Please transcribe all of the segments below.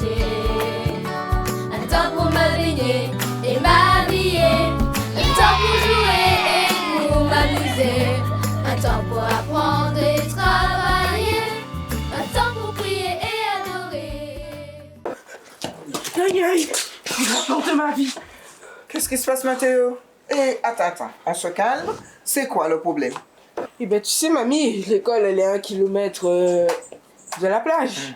marcher. Un temps pour me baigner et m'habiller. Un temps pour jouer et pour m'amuser. Un temps pour apprendre et travailler. Un temps pour prier et adorer. Aïe aïe, je vais de ma vie. Qu'est-ce qui se passe, Mathéo? Attends, on se calme. C'est quoi le problème? Eh ben tu sais mamie, l'école elle est à 1 kilomètre de la plage.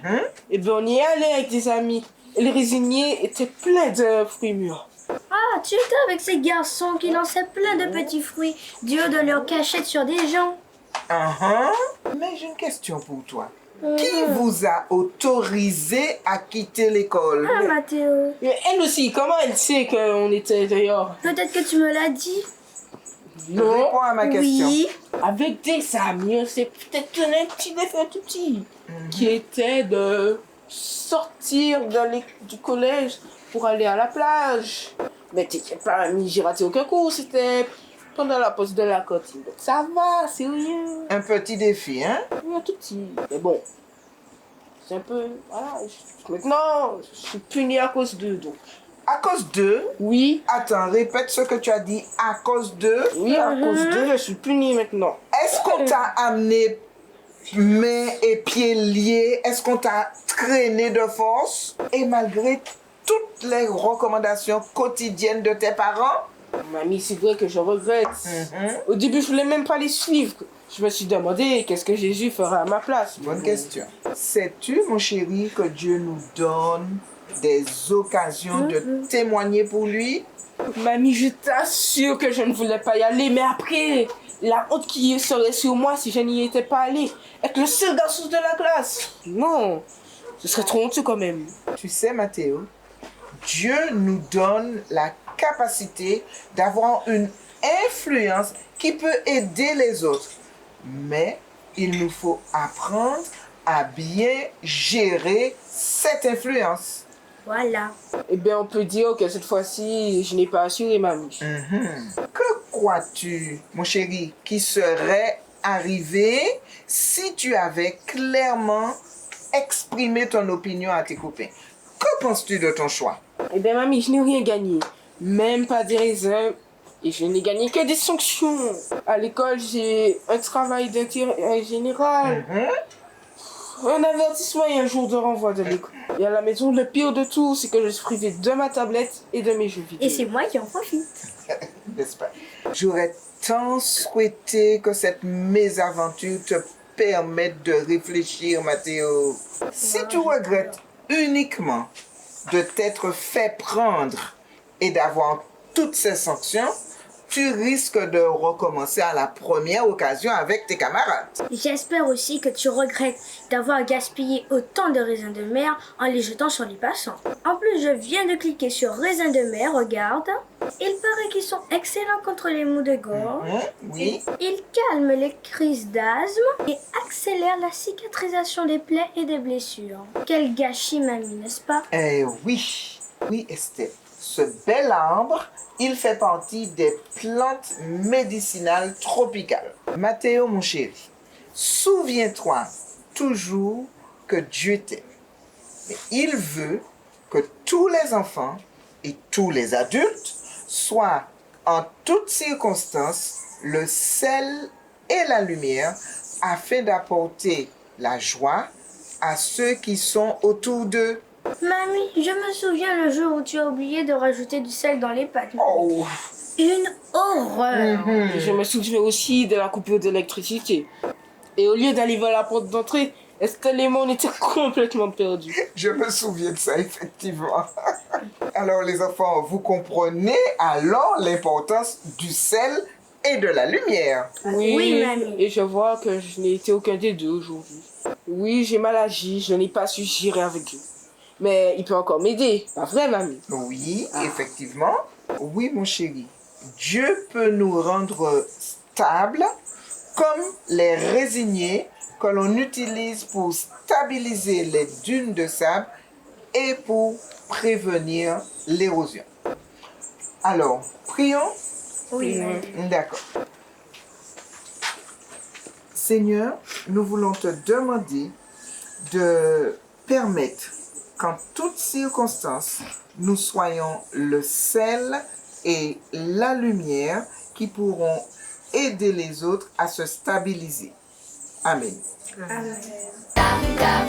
Et ben on y est allé avec des amis. Et les résiniers étaient pleins de fruits mûrs. Ah, tu étais avec ces garçons qui lançaient plein de petits fruits du haut de leur cachette sur des gens. Mais j'ai une question pour toi. Qui vous a autorisé à quitter l'école? Ah, Mathéo. Mais elle aussi, comment elle sait qu'on était dehors? Peut-être que tu me l'as dit. Non, Réponds à ma question. Oui. avec des amis, on s'est peut-être donné un petit défi tout petit. Qui était de sortir du collège pour aller à la plage. Mais t'inquiète pas, mamie, j'ai raté aucun cours, c'était pendant la pause de la cantine. Donc ça va, c'est rien. Un petit défi, hein? Oui, un tout petit. Mais bon, c'est un peu... Voilà, maintenant, je suis punie à cause d'eux, donc. À cause d'eux? Oui, Attends, répète ce que tu as dit. À cause d'eux? oui, à cause d'eux, je suis punie maintenant. Est-ce qu'on t'a amené mains et pieds liés? Est-ce qu'on t'a traîné de force? Et malgré toutes les recommandations quotidiennes de tes parents? Mamie, c'est vrai que je regrette. Au début, je voulais même pas les suivre. Je me suis demandé qu'est-ce que Jésus ferait à ma place. Bonne question. Sais-tu, mon chéri, que Dieu nous donne des occasions de témoigner pour lui? Mamie, je t'assure que je ne voulais pas y aller, mais après, la honte qui serait sur moi si je n'y étais pas allée, être le seul garçon de la classe. Non, ce serait trop honteux quand même. Tu sais, Mathéo, Dieu nous donne la capacité d'avoir une influence qui peut aider les autres. Mais il nous faut apprendre à bien gérer cette influence. Voilà. Eh bien, on peut dire que cette fois-ci, je n'ai pas assuré, mamie. Que crois-tu, mon chéri, qui serait arrivé si tu avais clairement exprimé ton opinion à tes copains? Que penses-tu de ton choix? Eh bien, mamie, je n'ai rien gagné. Même pas des raisins. Et je n'ai gagné que des sanctions. À l'école, j'ai un travail d'intérêt général. Un avertissement et un jour de renvoi de l'école. Et à la maison, le pire de tout, c'est que je suis privé de ma tablette et de mes jeux vidéo. Et c'est moi qui en profite. N'est-ce pas? J'aurais tant souhaité que cette mésaventure te permette de réfléchir, Mathéo. Si tu regrettes uniquement de t'être fait prendre et d'avoir toutes ces sanctions, tu risques de recommencer à la première occasion avec tes camarades. J'espère aussi que tu regrettes d'avoir gaspillé autant de raisins de mer en les jetant sur les passants. En plus, je viens de cliquer sur raisins de mer, regarde. Il paraît qu'ils sont excellents contre les maux de gorge. Oui. Ils calment les crises d'asthme et accélèrent la cicatrisation des plaies et des blessures. Quel gâchis, mamie, n'est-ce pas? Oui, Estelle. Ce bel arbre, il fait partie des plantes médicinales tropicales. Mathéo, mon chéri, souviens-toi toujours que Dieu t'aime. Mais il veut que tous les enfants et tous les adultes soient en toutes circonstances le sel et la lumière afin d'apporter la joie à ceux qui sont autour d'eux. Mamie, je me souviens le jour où tu as oublié de rajouter du sel dans les pâtes. Oh, Une horreur. Je me souviens aussi de la coupure d'électricité. Et au lieu d'aller vers la porte d'entrée, Estelle et moi, on était complètement perdus. je me souviens de ça, effectivement. Alors, les enfants, vous comprenez alors l'importance du sel et de la lumière. Oui, mamie. Et je vois que je n'ai été aucun des deux aujourd'hui. Oui, j'ai mal agi, je n'ai pas su gérer avec Dieu. Mais il peut encore m'aider, pas vrai, mamie? Oui, effectivement. Oui, mon chéri. Dieu peut nous rendre stables comme les résiniers que l'on utilise pour stabiliser les dunes de sable et pour prévenir l'érosion. Alors, prions. Oui, mamie. D'accord. Seigneur, nous voulons te demander de permettre qu'en toutes circonstances, nous soyons le sel et la lumière qui pourront aider les autres à se stabiliser. Amen. Amen. Dam dam,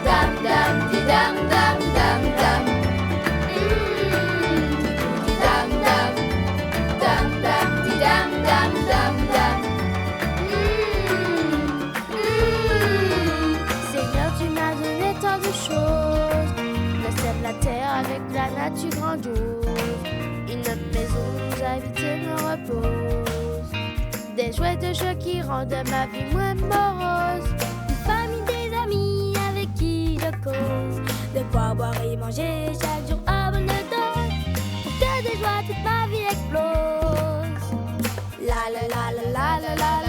dam dam, di dam dam dam dam. Di dam dam, dam dam, di dam dam dam dam. Seigneur, tu m'as donné tant de choses. Le ciel, la terre avec la nature grandiose. Une maison où nous habiter me repose. Des chouettes jeux qui rendent ma vie moins morose. Une famille, des amis avec qui je cause. De quoi boire et manger chaque jour à bonne dose. Pour que de joie toute ma vie explose. La la la la la la la la.